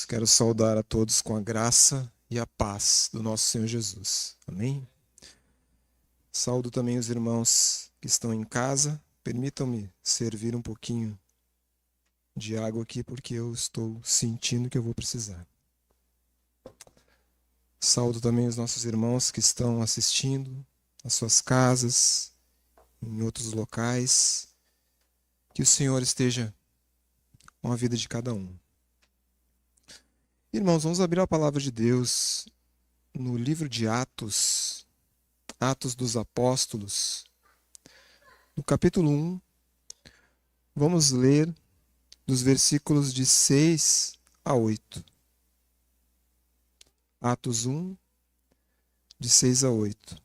quero saudar a todos com a graça e a paz do nosso Senhor Jesus. Amém? Saúdo também os irmãos que estão em casa. Permitam-me servir um pouquinho de água aqui, porque eu estou sentindo que eu vou precisar. Saúdo também os nossos irmãos que estão assistindo nas suas casas, em outros locais. Que o Senhor esteja com a vida de cada um. Irmãos, vamos abrir a palavra de Deus no livro de Atos, Atos dos Apóstolos, no capítulo 1. Vamos ler dos versículos de 6 a 8. Atos 1, de 6 a 8.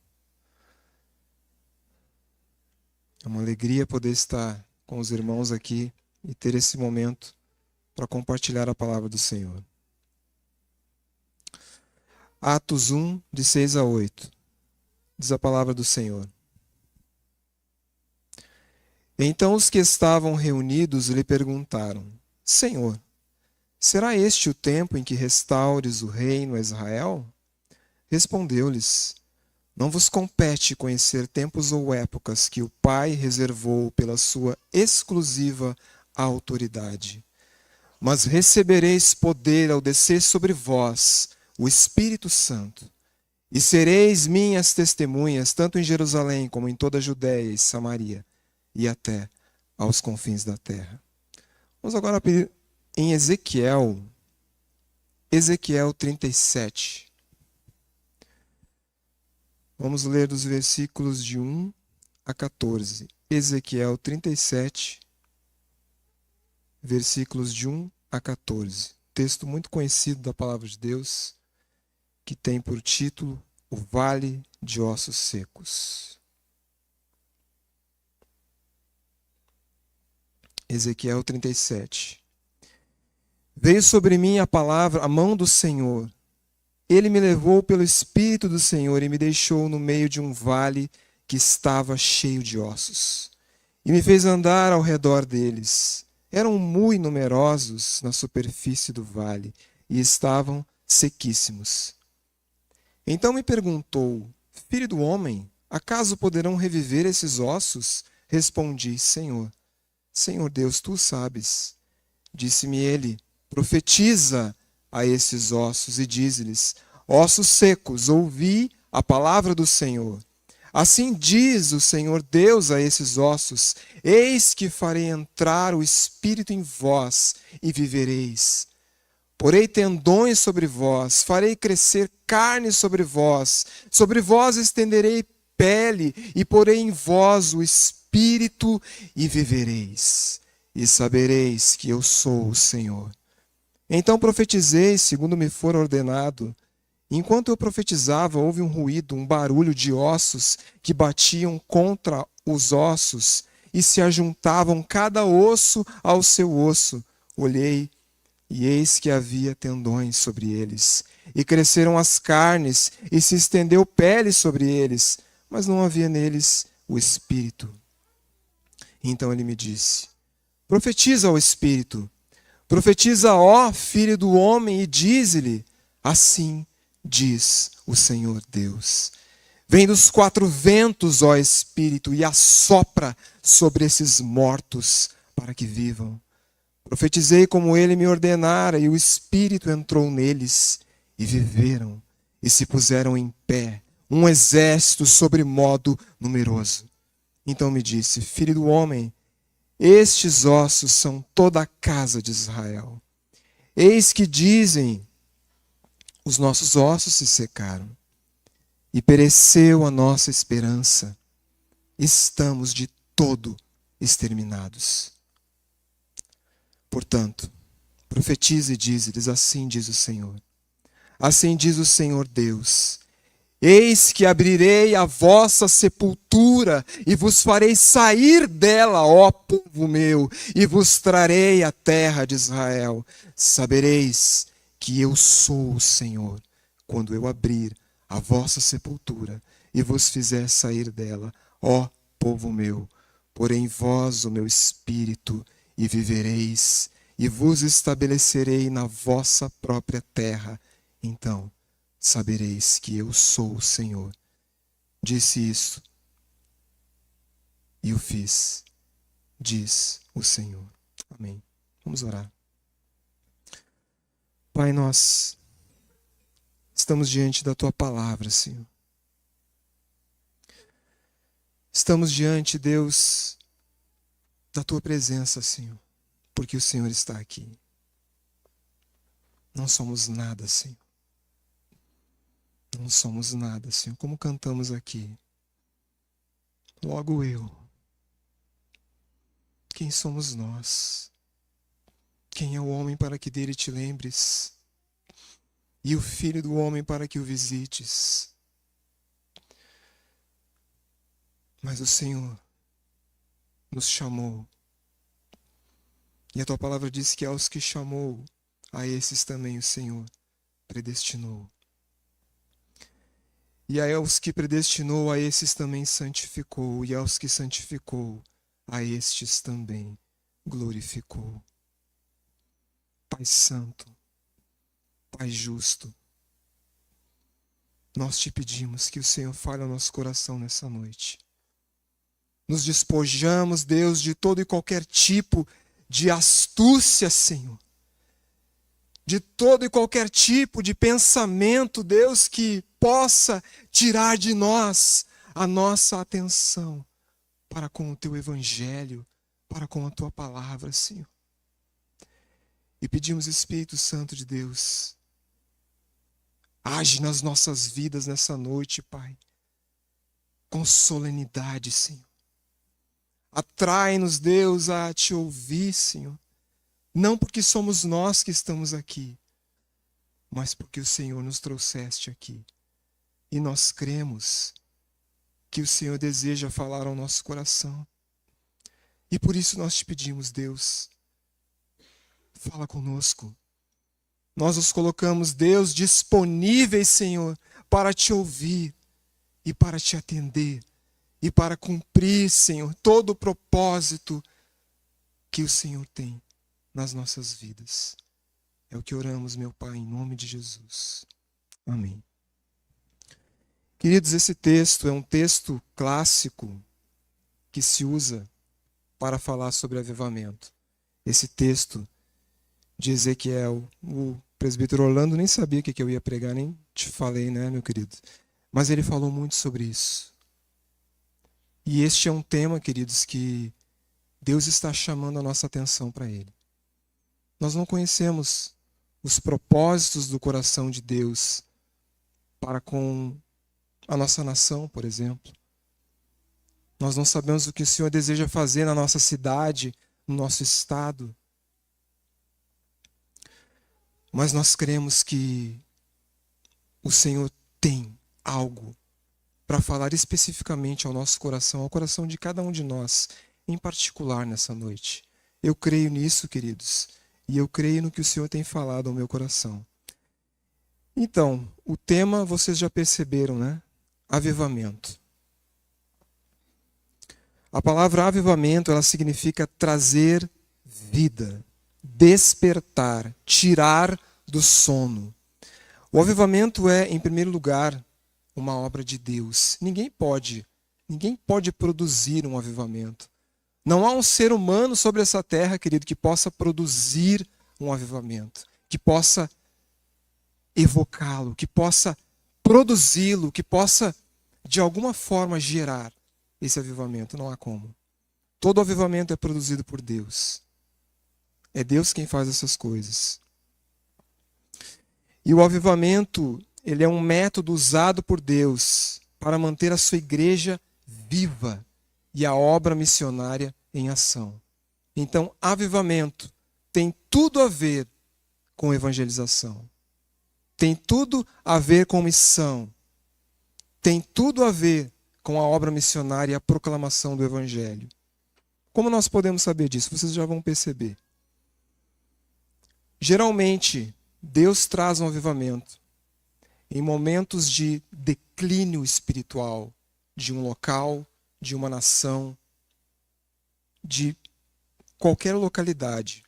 É uma alegria poder estar com os irmãos aqui e ter esse momento para compartilhar a palavra do Senhor. Atos 1, de 6 a 8. Diz a palavra do Senhor. Então os que estavam reunidos lhe perguntaram: Senhor, será este o tempo em que restaures o reino a Israel? Respondeu-lhes: Não vos compete conhecer tempos ou épocas que o Pai reservou pela sua exclusiva autoridade. Mas recebereis poder ao descer sobre vós o Espírito Santo, e sereis minhas testemunhas, tanto em Jerusalém como em toda a Judéia e Samaria, e até aos confins da terra. Vamos agora abrir em Ezequiel 37. Vamos ler dos versículos de 1 a 14. Ezequiel 37, versículos de 1 a 14. Texto muito conhecido da palavra de Deus, que tem por título O Vale de Ossos Secos. Ezequiel 37. Veio sobre mim a mão do Senhor. Ele me levou pelo Espírito do Senhor e me deixou no meio de um vale que estava cheio de ossos. E me fez andar ao redor deles. Eram muito numerosos na superfície do vale e estavam sequíssimos. Então me perguntou: Filho do homem, acaso poderão reviver esses ossos? Respondi: Senhor Deus, tu sabes. Disse-me ele: Profetiza a esses ossos e dize-lhes: Ossos secos, ouvi a palavra do Senhor. Assim diz o Senhor Deus a esses ossos: Eis que farei entrar o Espírito em vós e vivereis. Porei tendões sobre vós, farei crescer carne sobre vós estenderei pele e porei em vós o Espírito e vivereis. E sabereis que eu sou o Senhor. Então profetizei segundo me for ordenado. Enquanto eu profetizava, houve um ruído, um barulho de ossos que batiam contra os ossos e se ajuntavam cada osso ao seu osso. Olhei, e eis que havia tendões sobre eles, e cresceram as carnes, e se estendeu pele sobre eles, mas não havia neles o Espírito. Então ele me disse: Profetiza ao Espírito, profetiza, ó Filho do homem, e dize-lhe: Assim diz o Senhor Deus. Vem dos quatro ventos, ó Espírito, e assopra sobre esses mortos para que vivam. Profetizei como ele me ordenara, e o Espírito entrou neles, e viveram, e se puseram em pé, um exército sobremodo numeroso. Então me disse: Filho do homem, estes ossos são toda a casa de Israel. Eis que dizem: os nossos ossos se secaram, e pereceu a nossa esperança. Estamos de todo exterminados. Portanto, profetize e dize-lhes: Assim diz o Senhor. Assim diz o Senhor Deus: Eis que abrirei a vossa sepultura e vos farei sair dela, ó povo meu, e vos trarei a terra de Israel. Sabereis que eu sou o Senhor, quando eu abrir a vossa sepultura e vos fizer sair dela, ó povo meu. Porei em vós o meu espírito e vivereis, e vos estabelecerei na vossa própria terra. Então sabereis que eu sou o Senhor. Disse isso e o fiz, diz o Senhor. Amém. Vamos orar. Pai, nós estamos diante da Tua palavra, Senhor. Estamos diante, Deus, da Tua presença, Senhor, porque o Senhor está aqui. Não somos nada, Senhor. Não somos nada, Senhor, como cantamos aqui. Logo eu. Quem somos nós? Quem é o homem para que dele te lembres? E o filho do homem para que o visites? Mas o Senhor nos chamou. E a tua palavra diz que aos que chamou, a esses também o Senhor predestinou. E aos que predestinou, a esses também santificou. E aos que santificou, a estes também glorificou. Pai Santo, Pai Justo, nós te pedimos que o Senhor fale ao nosso coração nessa noite. Nos despojamos, Deus, de todo e qualquer tipo de astúcia, Senhor. De todo e qualquer tipo de pensamento, Deus, que possa tirar de nós a nossa atenção para com o Teu Evangelho, para com a Tua palavra, Senhor. E pedimos, Espírito Santo de Deus, age nas nossas vidas nessa noite, Pai, com solenidade, Senhor. Atrai-nos, Deus, a Te ouvir, Senhor. Não porque somos nós que estamos aqui, mas porque o Senhor nos trouxeste aqui. E nós cremos que o Senhor deseja falar ao nosso coração. E por isso nós te pedimos, Deus, fala conosco. Nós nos colocamos, Deus, disponíveis, Senhor, para te ouvir e para te atender e para cumprir, Senhor, todo o propósito que o Senhor tem nas nossas vidas. É o que oramos, meu Pai, em nome de Jesus. Amém. Queridos, esse texto é um texto clássico que se usa para falar sobre avivamento. Esse texto de Ezequiel, o presbítero Orlando nem sabia o que eu ia pregar, nem te falei, né, meu querido? Mas ele falou muito sobre isso. E este é um tema, queridos, que Deus está chamando a nossa atenção para ele. Nós não conhecemos os propósitos do coração de Deus para com a nossa nação, por exemplo. Nós não sabemos o que o Senhor deseja fazer na nossa cidade, no nosso estado. Mas nós cremos que o Senhor tem algo para falar especificamente ao nosso coração, ao coração de cada um de nós, em particular nessa noite. Eu creio nisso, queridos, e eu creio no que o Senhor tem falado ao meu coração. Então, o tema vocês já perceberam, né? Avivamento. A palavra avivamento, ela significa trazer vida, despertar, tirar do sono. O avivamento é, em primeiro lugar, uma obra de Deus. Ninguém pode produzir um avivamento. Não há um ser humano sobre essa terra, querido, que possa produzir um avivamento, que possa evocá-lo, que possa produzi-lo, que possa, de alguma forma, gerar esse avivamento. Não há como. Todo avivamento é produzido por Deus. É Deus quem faz essas coisas. E o avivamento, ele é um método usado por Deus para manter a sua igreja viva e a obra missionária em ação. Então, avivamento tem tudo a ver com evangelização. Tem tudo a ver com missão. Tem tudo a ver com a obra missionária e a proclamação do evangelho. Como nós podemos saber disso? Vocês já vão perceber. Geralmente, Deus traz um avivamento em momentos de declínio espiritual de um local, de uma nação, de qualquer localidade.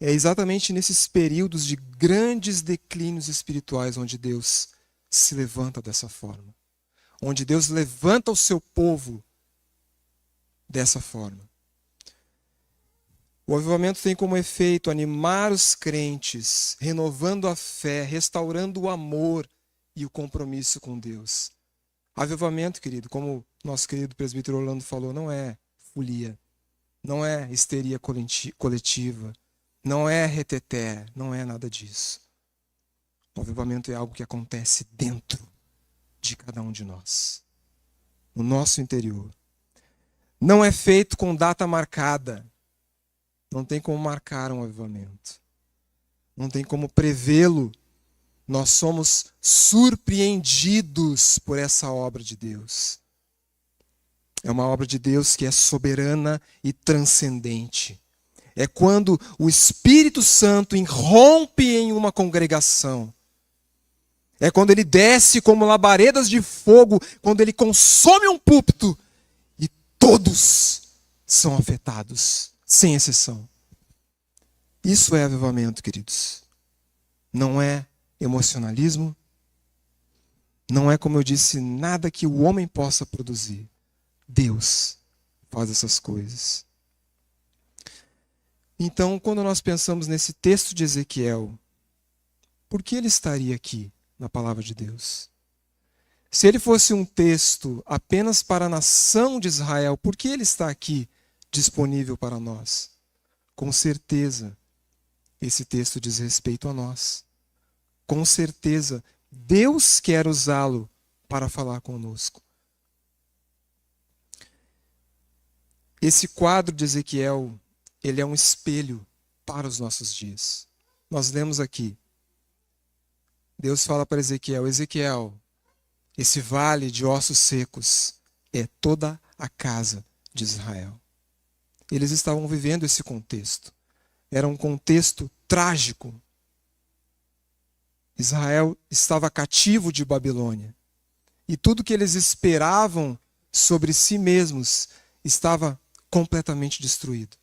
É exatamente nesses períodos de grandes declínios espirituais onde Deus se levanta dessa forma. Onde Deus levanta o seu povo dessa forma. O avivamento tem como efeito animar os crentes, renovando a fé, restaurando o amor e o compromisso com Deus. Avivamento, querido, como nosso querido presbítero Orlando falou, não é folia, não é histeria coletiva, não é reteté, não é nada disso. O avivamento é algo que acontece dentro de cada um de nós, no nosso interior. Não é feito com data marcada. Não tem como marcar um avivamento. Não tem como prevê-lo. Nós somos surpreendidos por essa obra de Deus. É uma obra de Deus que é soberana e transcendente. É quando o Espírito Santo irrompe em uma congregação. É quando ele desce como labaredas de fogo, quando ele consome um púlpito e todos são afetados, sem exceção. Isso é avivamento, queridos. Não é emocionalismo. Não é, como eu disse, nada que o homem possa produzir. Deus faz essas coisas. Então, quando nós pensamos nesse texto de Ezequiel, por que ele estaria aqui na palavra de Deus? Se ele fosse um texto apenas para a nação de Israel, por que ele está aqui disponível para nós? Com certeza, esse texto diz respeito a nós. Com certeza, Deus quer usá-lo para falar conosco. Esse quadro de Ezequiel, ele é um espelho para os nossos dias. Nós lemos aqui. Deus fala para Ezequiel: Ezequiel, esse vale de ossos secos é toda a casa de Israel. Eles estavam vivendo esse contexto. Era um contexto trágico. Israel estava cativo de Babilônia. E tudo que eles esperavam sobre si mesmos estava completamente destruído.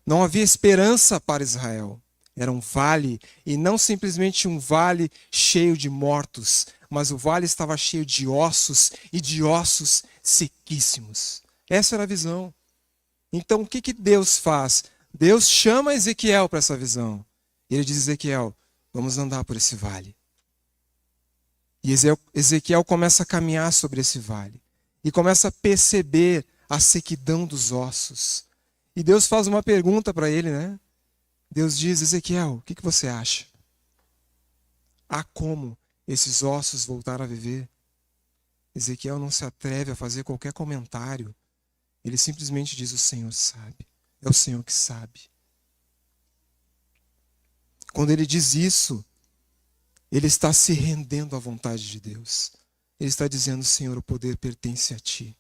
Não havia esperança para Israel. Era um vale, e não simplesmente um vale cheio de mortos, mas o vale estava cheio de ossos e de ossos sequíssimos. Essa era a visão. Então o que Deus faz? Deus chama Ezequiel para essa visão. Ele diz: Ezequiel, vamos andar por esse vale. E Ezequiel começa a caminhar sobre esse vale. E começa a perceber a sequidão dos ossos. E Deus faz uma pergunta para ele, né? Deus diz: Ezequiel, o que você acha? Há como esses ossos voltar a viver? Ezequiel não se atreve a fazer qualquer comentário. Ele simplesmente diz: o Senhor sabe. É o Senhor que sabe. Quando ele diz isso, ele está se rendendo à vontade de Deus. Ele está dizendo: Senhor, o poder pertence a ti.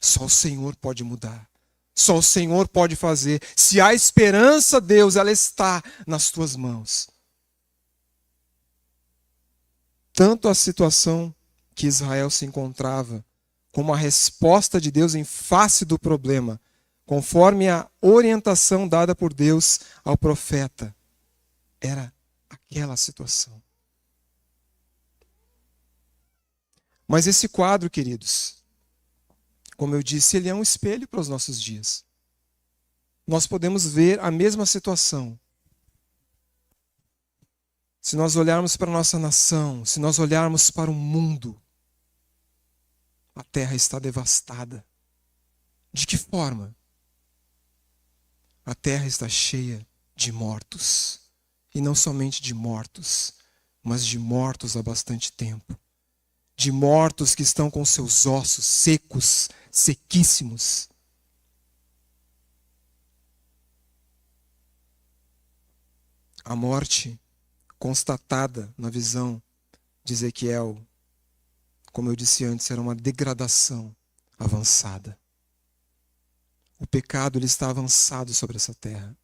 Só o Senhor pode mudar. Só o Senhor pode fazer. Se há esperança, Deus, ela está nas tuas mãos. Tanto a situação que Israel se encontrava, como a resposta de Deus em face do problema, conforme a orientação dada por Deus ao profeta, era aquela situação. Mas esse quadro, queridos, como eu disse, ele é um espelho para os nossos dias. Nós podemos ver a mesma situação. Se nós olharmos para a nossa nação, se nós olharmos para o mundo, a terra está devastada. De que forma? A terra está cheia de mortos. E não somente de mortos, mas de mortos há bastante tempo. De mortos que estão com seus ossos secos, sequíssimos. A morte constatada na visão de Ezequiel, como eu disse antes, era uma degradação avançada. O pecado ele está avançado sobre essa terra.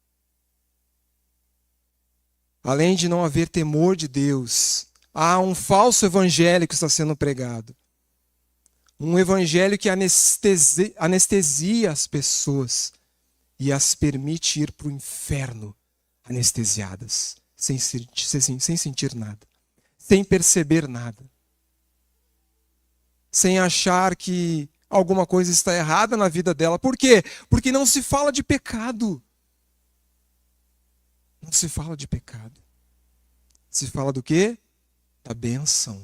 Além de não haver temor de Deus, há um falso evangelho que está sendo pregado. Um evangelho que anestesia as pessoas e as permite ir para o inferno anestesiadas, sem sentir nada, sem perceber nada, sem achar que alguma coisa está errada na vida dela. Por quê? Porque não se fala de pecado. Não se fala de pecado. Se fala do quê? Da bênção.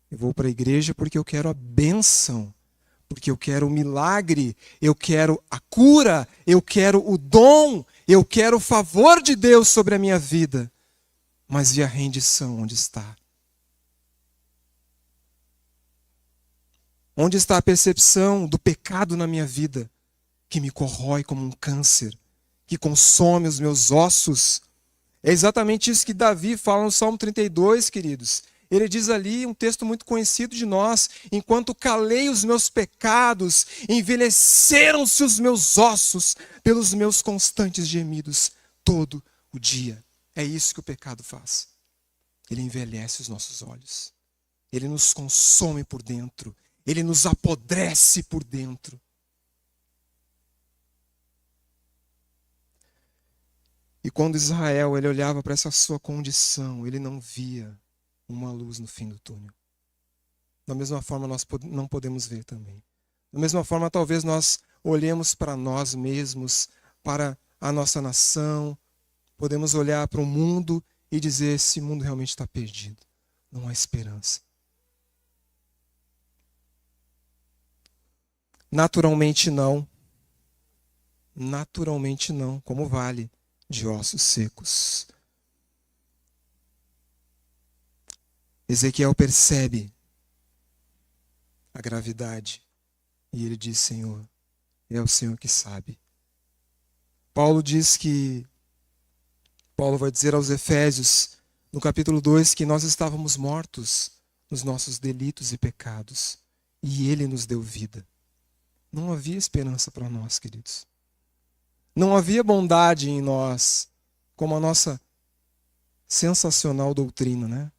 Eu vou para a igreja porque eu quero a bênção, porque eu quero o milagre, eu quero a cura, eu quero o dom, eu quero o favor de Deus sobre a minha vida. Mas e a rendição, onde está? Onde está a percepção do pecado na minha vida, que me corrói como um câncer, que consome os meus ossos? É exatamente isso que Davi fala no Salmo 32, queridos. Ele diz ali, um texto muito conhecido de nós: enquanto calei os meus pecados, envelheceram-se os meus ossos pelos meus constantes gemidos todo o dia. É isso que o pecado faz. Ele envelhece os nossos olhos. Ele nos consome por dentro. Ele nos apodrece por dentro. E quando Israel ele olhava para essa sua condição, ele não via uma luz no fim do túnel. Da mesma forma, nós não podemos ver também. Da mesma forma, talvez nós olhemos para nós mesmos, para a nossa nação, podemos olhar para o mundo e dizer: esse mundo realmente está perdido. Não há esperança. Naturalmente não. Naturalmente não, como vale de ossos secos. Ezequiel percebe a gravidade e ele diz: Senhor, é o Senhor que sabe. Paulo vai dizer aos Efésios, no capítulo 2, que nós estávamos mortos nos nossos delitos e pecados e ele nos deu vida. Não havia esperança para nós, queridos. Não havia bondade em nós, como a nossa sensacional doutrina, né?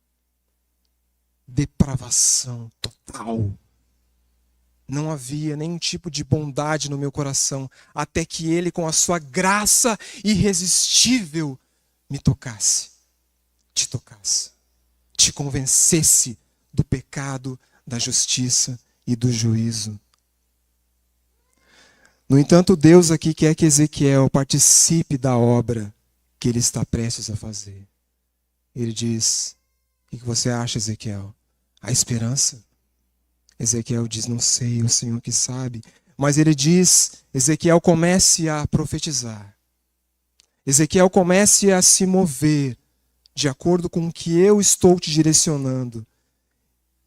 Depravação total. Não havia nenhum tipo de bondade no meu coração, até que Ele, com a sua graça irresistível, me tocasse, te convencesse do pecado, da justiça e do juízo. No entanto, Deus aqui quer que Ezequiel participe da obra que ele está prestes a fazer. Ele diz: o que você acha, Ezequiel? Há esperança? Ezequiel diz: não sei, o Senhor que sabe. Mas ele diz: Ezequiel, comece a profetizar. Ezequiel, comece a se mover de acordo com o que eu estou te direcionando.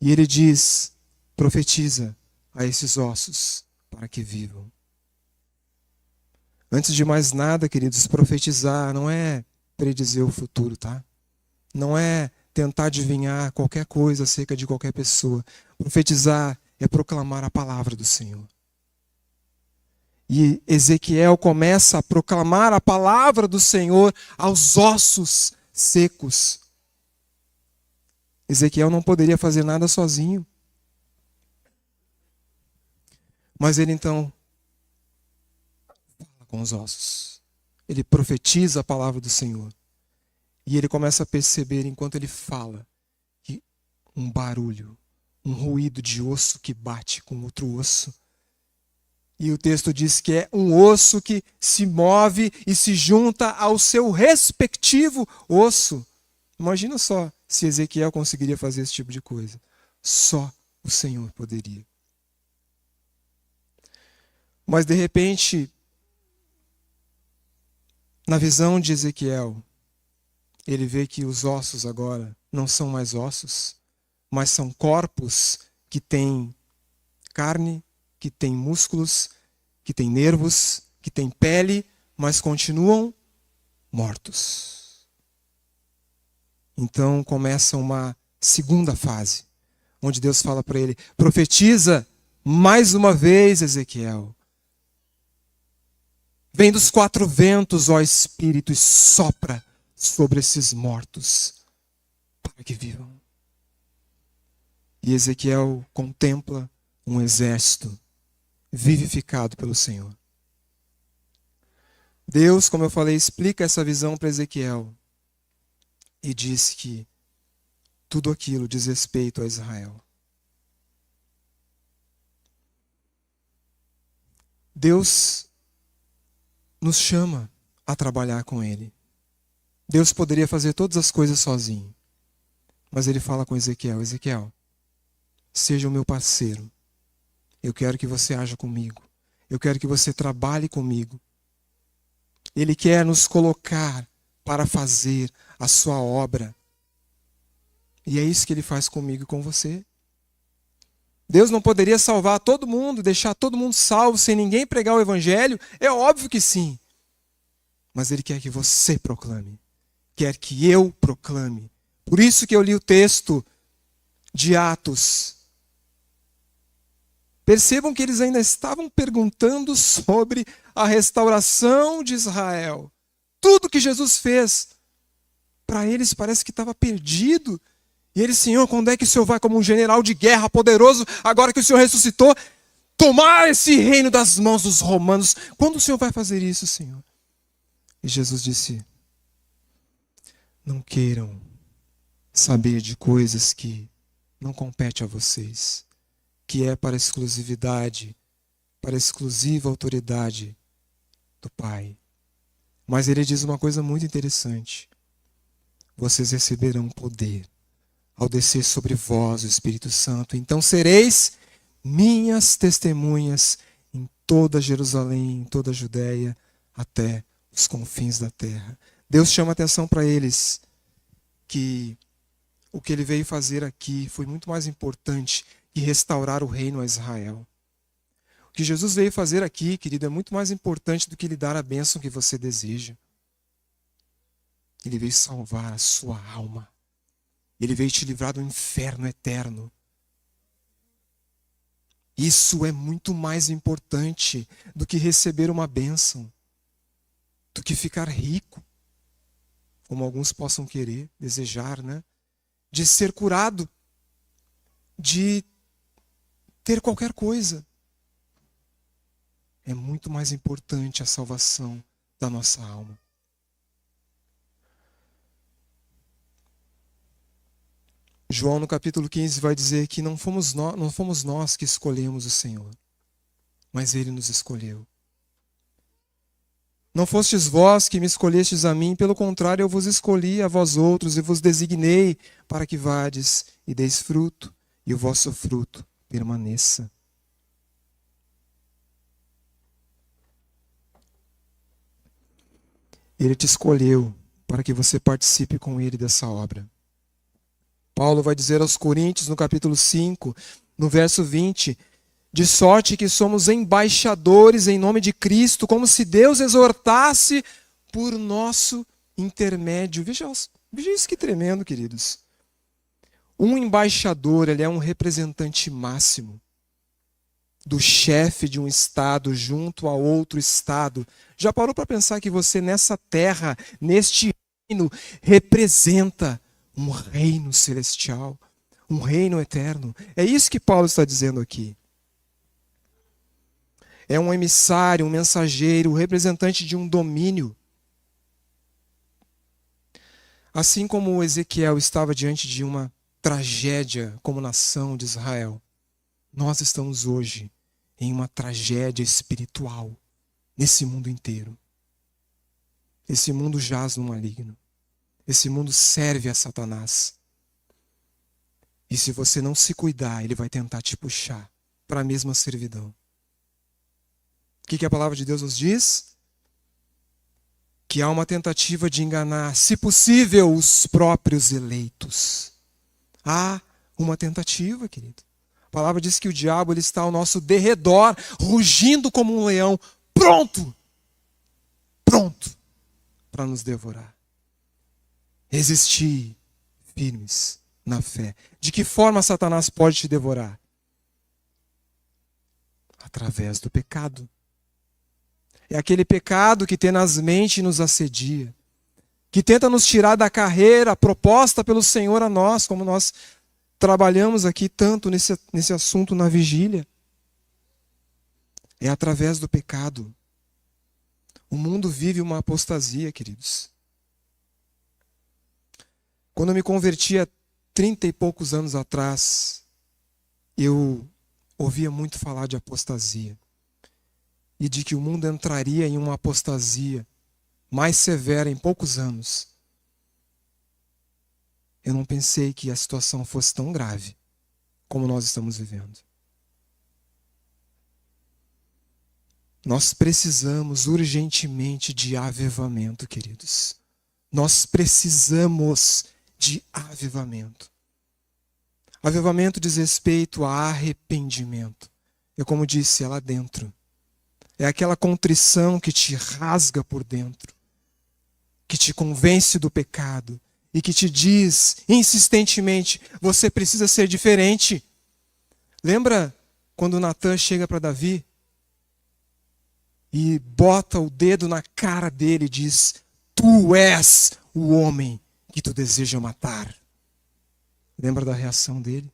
E ele diz: profetiza a esses ossos para que vivam. Antes de mais nada, queridos, profetizar não é predizer o futuro, tá? Não é tentar adivinhar qualquer coisa acerca de qualquer pessoa. Profetizar é proclamar a palavra do Senhor. E Ezequiel começa a proclamar a palavra do Senhor aos ossos secos. Ezequiel não poderia fazer nada sozinho. Mas ele então fala com os ossos. Ele profetiza a palavra do Senhor. E ele começa a perceber, enquanto ele fala, que um barulho, um ruído de osso que bate com outro osso. E o texto diz que é um osso que se move e se junta ao seu respectivo osso. Imagina só se Ezequiel conseguiria fazer esse tipo de coisa. Só o Senhor poderia. Mas de repente, na visão de Ezequiel, ele vê que os ossos agora não são mais ossos, mas são corpos que têm carne, que têm músculos, que têm nervos, que têm pele, mas continuam mortos. Então começa uma segunda fase, onde Deus fala para ele: profetiza mais uma vez, Ezequiel. Vem dos quatro ventos, ó Espírito, e sopra sobre esses mortos, para que vivam. E Ezequiel contempla um exército vivificado pelo Senhor. Deus, como eu falei, explica essa visão para Ezequiel e diz que tudo aquilo diz respeito a Israel. Deus nos chama a trabalhar com Ele. Deus poderia fazer todas as coisas sozinho, mas Ele fala com Ezequiel: Ezequiel, seja o meu parceiro. Eu quero que você haja comigo. Eu quero que você trabalhe comigo. Ele quer nos colocar para fazer a sua obra. E é isso que Ele faz comigo e com você. Deus não poderia salvar todo mundo, deixar todo mundo salvo sem ninguém pregar o Evangelho? É óbvio que sim. Mas Ele quer que você proclame. Quer que eu proclame. Por isso que eu li o texto de Atos. Percebam que eles ainda estavam perguntando sobre a restauração de Israel. Tudo que Jesus fez, para eles parece que estava perdido. E eles: Senhor, quando é que o Senhor vai, como um general de guerra poderoso, agora que o Senhor ressuscitou, tomar esse reino das mãos dos romanos? Quando o Senhor vai fazer isso, Senhor? E Jesus disse: não queiram saber de coisas que não competem a vocês, que é para exclusividade, para exclusiva autoridade do Pai. Mas Ele diz uma coisa muito interessante: vocês receberão poder ao descer sobre vós o Espírito Santo. Então sereis minhas testemunhas em toda Jerusalém, em toda a Judéia, até os confins da terra. Deus chama atenção para eles que o que Ele veio fazer aqui foi muito mais importante que restaurar o reino a Israel. O que Jesus veio fazer aqui, querido, é muito mais importante do que lhe dar a bênção que você deseja. Ele veio salvar a sua alma. Ele veio te livrar do inferno eterno. Isso é muito mais importante do que receber uma bênção, do que ficar rico, como alguns possam querer, desejar, né? De ser curado, de ter qualquer coisa. É muito mais importante a salvação da nossa alma. João, no capítulo 15, vai dizer que não fomos nós que escolhemos o Senhor, mas Ele nos escolheu. Não fostes vós que me escolhestes a mim, pelo contrário, eu vos escolhi a vós outros e vos designei para que vades e deis fruto, e o vosso fruto permaneça. Ele te escolheu para que você participe com Ele dessa obra. Paulo vai dizer aos Coríntios, no capítulo 5, no verso 20, de sorte que somos embaixadores em nome de Cristo, como se Deus exortasse por nosso intermédio. Veja isso, que tremendo, queridos. Um embaixador, ele é um representante máximo do chefe de um estado junto a outro estado. Já parou para pensar que você nessa terra, neste reino, representa um reino celestial, um reino eterno? É isso que Paulo está dizendo aqui. É um emissário, um mensageiro, um representante de um domínio. Assim como Ezequiel estava diante de uma tragédia como nação de Israel, nós estamos hoje em uma tragédia espiritual nesse mundo inteiro. Esse mundo jaz no maligno. Esse mundo serve a Satanás. E se você não se cuidar, ele vai tentar te puxar para a mesma servidão. O que a palavra de Deus nos diz? Que há uma tentativa de enganar, se possível, os próprios eleitos. Há uma tentativa, querido. A palavra diz que o diabo ele está ao nosso derredor, rugindo como um leão, pronto para nos devorar. Resistir firmes na fé. De que forma Satanás pode te devorar? Através do pecado. É aquele pecado que tenazmente nos assedia, que tenta nos tirar da carreira proposta pelo Senhor a nós, como nós trabalhamos aqui tanto nesse assunto na vigília. É através do pecado. O mundo vive uma apostasia, queridos. Quando eu me converti há 30 e poucos anos atrás, eu ouvia muito falar de apostasia. E de que o mundo entraria em uma apostasia mais severa em poucos anos. Eu não pensei que a situação fosse tão grave como nós estamos vivendo. Nós precisamos urgentemente de avivamento, queridos. Nós precisamos de avivamento. Avivamento diz respeito a arrependimento. É como disse, é lá dentro. É aquela contrição que te rasga por dentro, que te convence do pecado e que te diz insistentemente, você precisa ser diferente. Lembra quando Natan chega para Davi e bota o dedo na cara dele e diz, tu és o homem que tu deseja matar. Lembra da reação dele?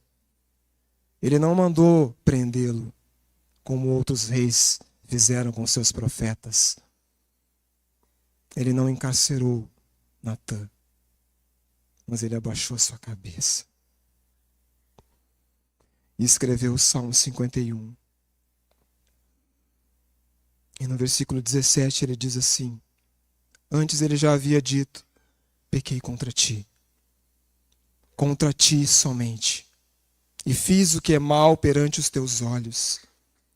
Ele não mandou prendê-lo, como outros reis fizeram com seus profetas. Ele não encarcerou Natan, mas ele abaixou a sua cabeça e escreveu o Salmo 51. E no versículo 17 ele diz assim, antes ele já havia dito, pequei contra ti somente, e fiz o que é mal perante os teus olhos.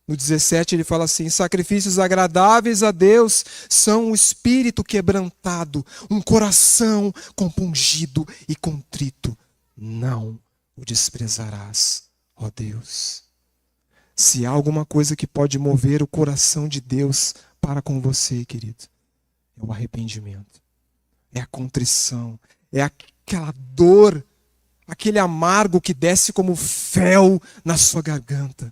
No 17 ele fala assim, sacrifícios agradáveis a Deus são um espírito quebrantado, um coração compungido e contrito. Não o desprezarás, ó Deus. Se há alguma coisa que pode mover o coração de Deus para com você, querido, é o arrependimento, é a contrição, é aquela dor, aquele amargo que desce como fel na sua garganta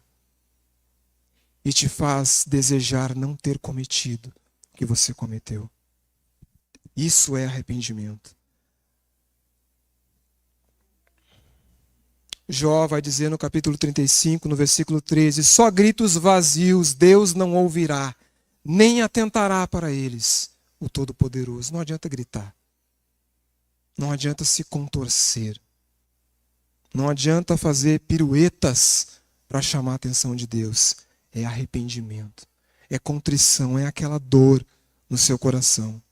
e te faz desejar não ter cometido o que você cometeu. Isso é arrependimento. Jó vai dizer no capítulo 35, no versículo 13, só gritos vazios Deus não ouvirá, nem atentará para eles o Todo-Poderoso. Não adianta gritar. Não adianta se contorcer. Não adianta fazer piruetas para chamar a atenção de Deus. É arrependimento. É contrição, é aquela dor no seu coração.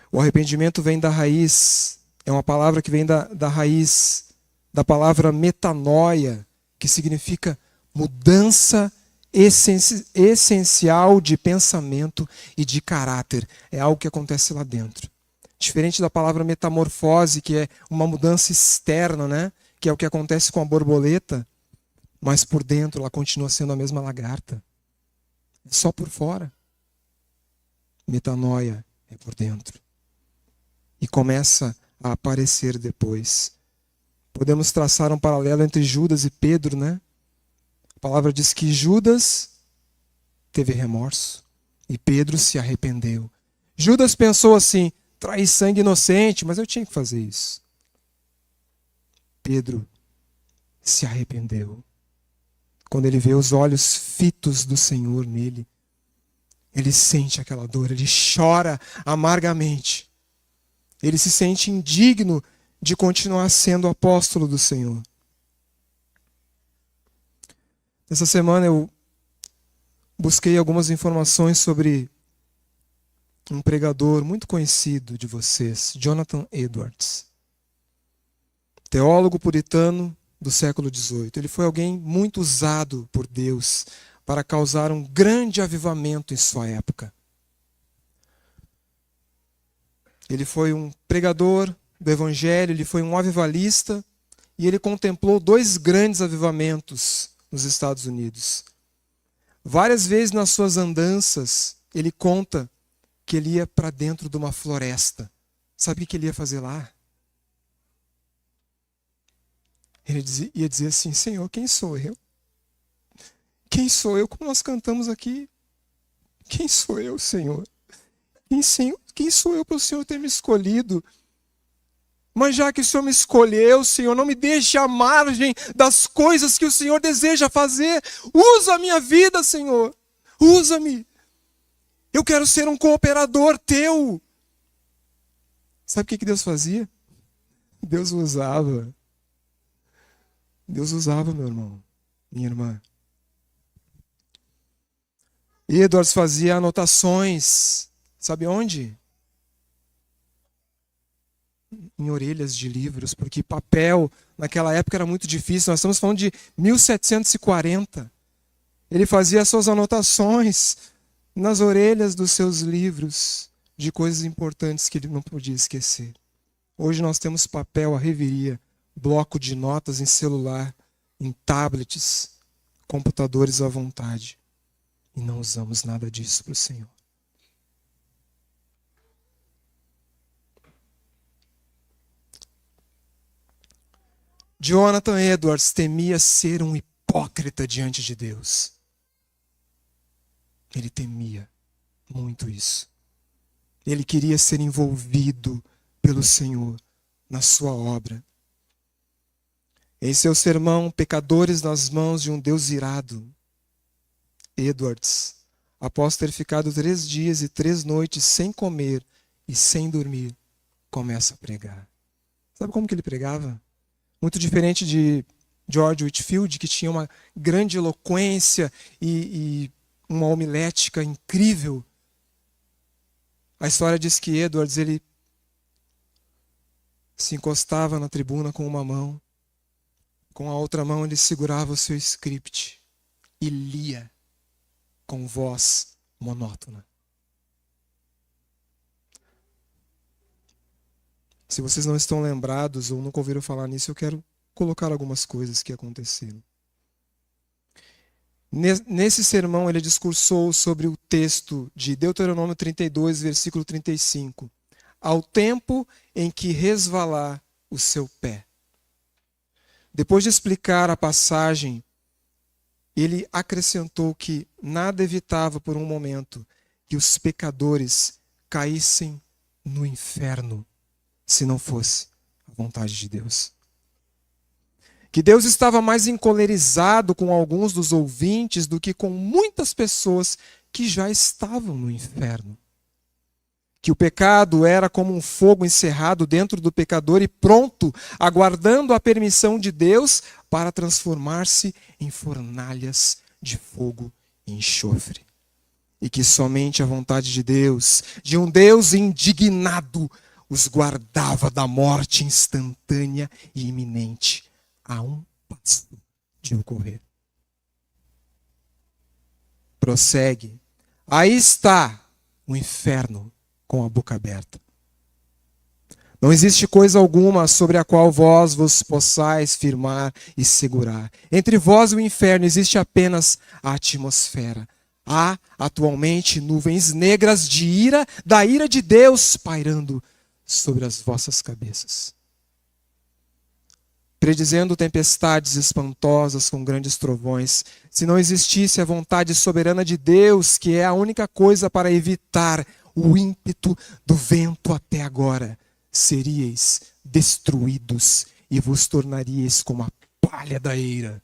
O arrependimento vem da raiz, é uma palavra que vem da raiz da palavra metanoia, que significa mudança essencial de pensamento e de caráter. É algo que acontece lá dentro. Diferente da palavra metamorfose, que é uma mudança externa, né? Que é o que acontece com a borboleta, mas por dentro ela continua sendo a mesma lagarta. É só por fora. Metanoia é por dentro. E começa a aparecer depois. Podemos traçar um paralelo entre Judas e Pedro, né? A palavra diz que Judas teve remorso e Pedro se arrependeu. Judas pensou assim, trair sangue inocente, mas eu tinha que fazer isso. Pedro se arrependeu. Quando ele vê os olhos fitos do Senhor nele, ele sente aquela dor, ele chora amargamente. Ele se sente indigno de continuar sendo apóstolo do Senhor. Essa semana eu busquei algumas informações sobre um pregador muito conhecido de vocês, Jonathan Edwards. Teólogo puritano do século XVIII. Ele foi alguém muito usado por Deus para causar um grande avivamento em sua época. Ele foi um pregador do Evangelho, ele foi um avivalista e ele contemplou 2 grandes avivamentos nos Estados Unidos. Várias vezes nas suas andanças, ele conta que ele ia para dentro de uma floresta. Sabe o que ele ia fazer lá? Ele ia dizer assim, Senhor, quem sou eu? Quem sou eu? Como nós cantamos aqui. Quem sou eu, Senhor? Quem sou eu para o Senhor ter me escolhido? Mas já que o Senhor me escolheu, Senhor, não me deixe à margem das coisas que o Senhor deseja fazer. Usa a minha vida, Senhor. Usa-me. Eu quero ser um cooperador teu. Sabe o que Deus fazia? Deus usava. Deus usava, meu irmão, minha irmã. Edwards fazia anotações. Sabe onde? Em orelhas de livros, porque papel naquela época era muito difícil. Nós estamos falando de 1740. Ele fazia suas anotações nas orelhas dos seus livros de coisas importantes que ele não podia esquecer. Hoje nós temos papel à reveria, bloco de notas em celular, em tablets, computadores à vontade. E não usamos nada disso para o Senhor. Jonathan Edwards temia ser um hipócrita diante de Deus. Ele temia muito isso. Ele queria ser envolvido pelo Senhor na sua obra. Em seu sermão, Pecadores nas Mãos de um Deus Irado, Edwards, após ter ficado 3 dias e 3 noites sem comer e sem dormir, começa a pregar. Sabe como que ele pregava? Muito diferente de George Whitefield, que tinha uma grande eloquência e uma homilética incrível. A história diz que Edwards, ele se encostava na tribuna com uma mão, com a outra mão ele segurava o seu script e lia com voz monótona. Se vocês não estão lembrados ou nunca ouviram falar nisso, eu quero colocar algumas coisas que aconteceram. Nesse sermão, ele discursou sobre o texto de Deuteronômio 32, versículo 35. Ao tempo em que resvalar o seu pé. Depois de explicar a passagem, ele acrescentou que nada evitava por um momento que os pecadores caíssem no inferno, se não fosse a vontade de Deus. Que Deus estava mais encolerizado com alguns dos ouvintes do que com muitas pessoas que já estavam no inferno. Que o pecado era como um fogo encerrado dentro do pecador e pronto, aguardando a permissão de Deus para transformar-se em fornalhas de fogo e enxofre. E que somente a vontade de Deus, de um Deus indignado, os guardava da morte instantânea e iminente, a um passo de ocorrer. Prossegue. Aí está o inferno com a boca aberta. Não existe coisa alguma sobre a qual vós vos possais firmar e segurar. Entre vós e o inferno existe apenas a atmosfera. Há atualmente nuvens negras de ira, da ira de Deus pairando sobre as vossas cabeças, predizendo tempestades espantosas com grandes trovões. Se não existisse a vontade soberana de Deus, que é a única coisa para evitar o ímpeto do vento até agora, seríeis destruídos e vos tornaríeis como a palha da eira.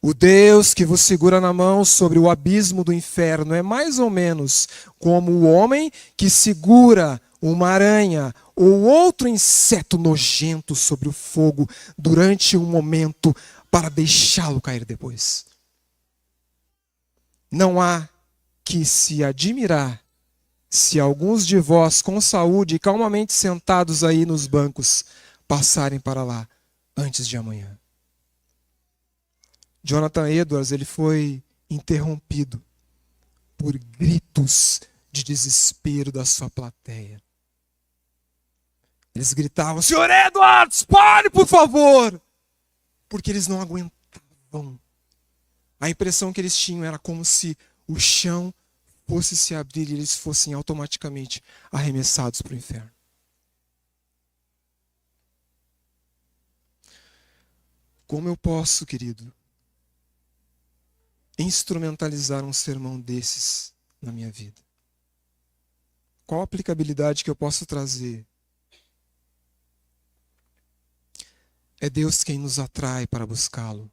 O Deus que vos segura na mão sobre o abismo do inferno é mais ou menos como o homem que segura uma aranha ou outro inseto nojento sobre o fogo durante um momento para deixá-lo cair depois. Não há que se admirar se alguns de vós com saúde e calmamente sentados aí nos bancos passarem para lá antes de amanhã. Jonathan Edwards, ele foi interrompido por gritos de desespero da sua plateia. Eles gritavam: Senhor Edwards, pare, por favor! Porque eles não aguentavam. A impressão que eles tinham era como se o chão fosse se abrir e eles fossem automaticamente arremessados para o inferno. Como eu posso, querido, instrumentalizar um sermão desses na minha vida? Qual a aplicabilidade que eu posso trazer? É Deus quem nos atrai para buscá-lo.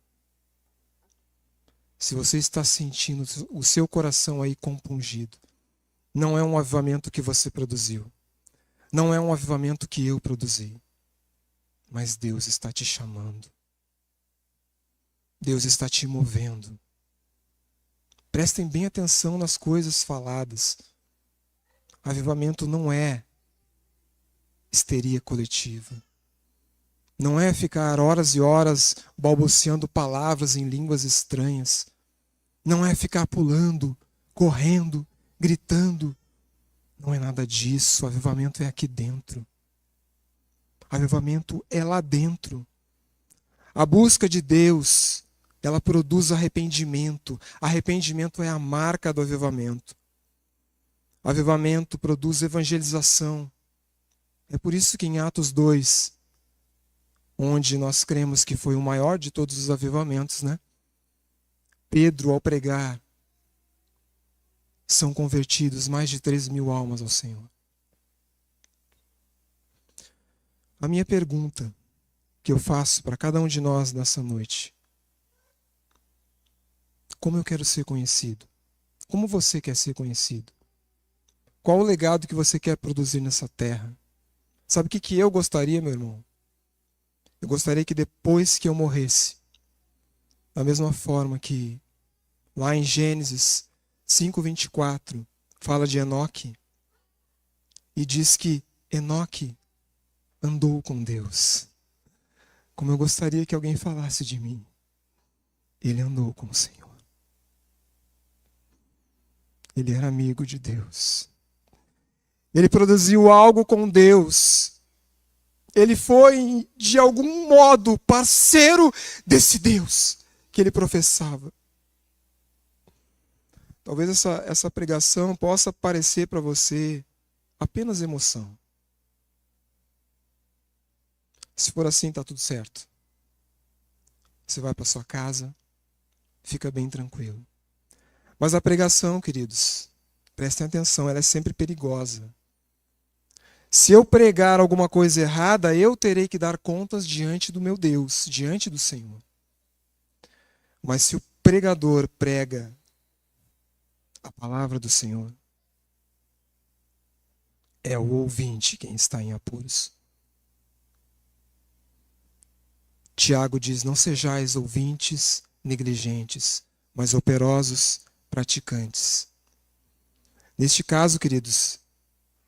Se você está sentindo o seu coração aí compungido, não é um avivamento que você produziu. Não é um avivamento que eu produzi. Mas Deus está te chamando. Deus está te movendo. Prestem bem atenção nas coisas faladas. Avivamento não é histeria coletiva. Não é ficar horas e horas balbuciando palavras em línguas estranhas. Não é ficar pulando, correndo, gritando. Não é nada disso. Avivamento é aqui dentro. Avivamento é lá dentro. A busca de Deus, ela produz arrependimento. Arrependimento é a marca do avivamento. Avivamento produz evangelização. É por isso que em Atos 2, onde nós cremos que foi o maior de todos os avivamentos, né? Pedro, ao pregar, são convertidos mais de 3.000 almas ao Senhor. A minha pergunta que eu faço para cada um de nós nessa noite: como eu quero ser conhecido? Como você quer ser conhecido? Qual o legado que você quer produzir nessa terra? Sabe o que eu gostaria, meu irmão? Eu gostaria que depois que eu morresse, da mesma forma que lá em Gênesis 5:24 fala de Enoque e diz que Enoque andou com Deus. Como eu gostaria que alguém falasse de mim: ele andou com o Senhor. Ele era amigo de Deus. Ele produziu algo com Deus. Ele foi, de algum modo, parceiro desse Deus que ele professava. Talvez essa pregação possa parecer para você apenas emoção. Se for assim, está tudo certo. Você vai para sua casa, fica bem tranquilo. Mas a pregação, queridos, prestem atenção, ela é sempre perigosa. Se eu pregar alguma coisa errada, eu terei que dar contas diante do meu Deus, diante do Senhor. Mas se o pregador prega a palavra do Senhor, é o ouvinte quem está em apuros. Tiago diz: não sejais ouvintes negligentes, mas operosos praticantes. Neste caso, queridos,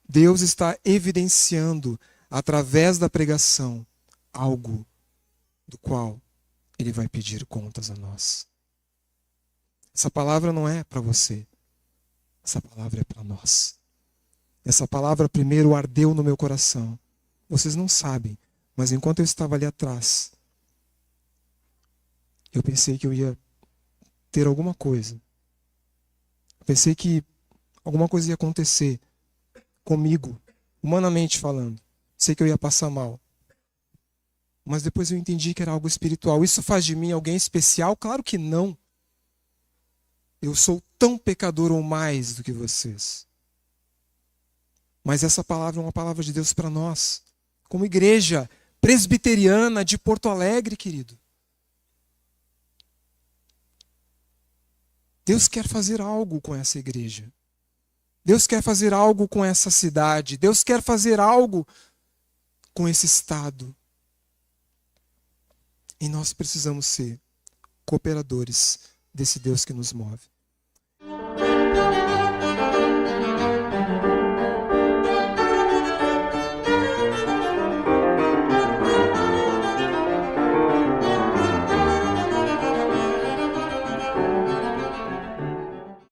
Deus está evidenciando, através da pregação, algo do qual Ele vai pedir contas a nós. Essa palavra não é para você. Essa palavra é para nós. Essa palavra primeiro ardeu no meu coração. Vocês não sabem, mas enquanto eu estava ali atrás, eu pensei que eu ia ter alguma coisa. Eu pensei que alguma coisa ia acontecer comigo, humanamente falando. Sei que eu ia passar mal. Mas depois eu entendi que era algo espiritual. Isso faz de mim alguém especial? Claro que não. Eu sou tão pecador ou mais do que vocês. Mas essa palavra é uma palavra de Deus para nós, como igreja presbiteriana de Porto Alegre, querido. Deus quer fazer algo com essa igreja. Deus quer fazer algo com essa cidade. Deus quer fazer algo com esse estado. E nós precisamos ser cooperadores desse Deus que nos move.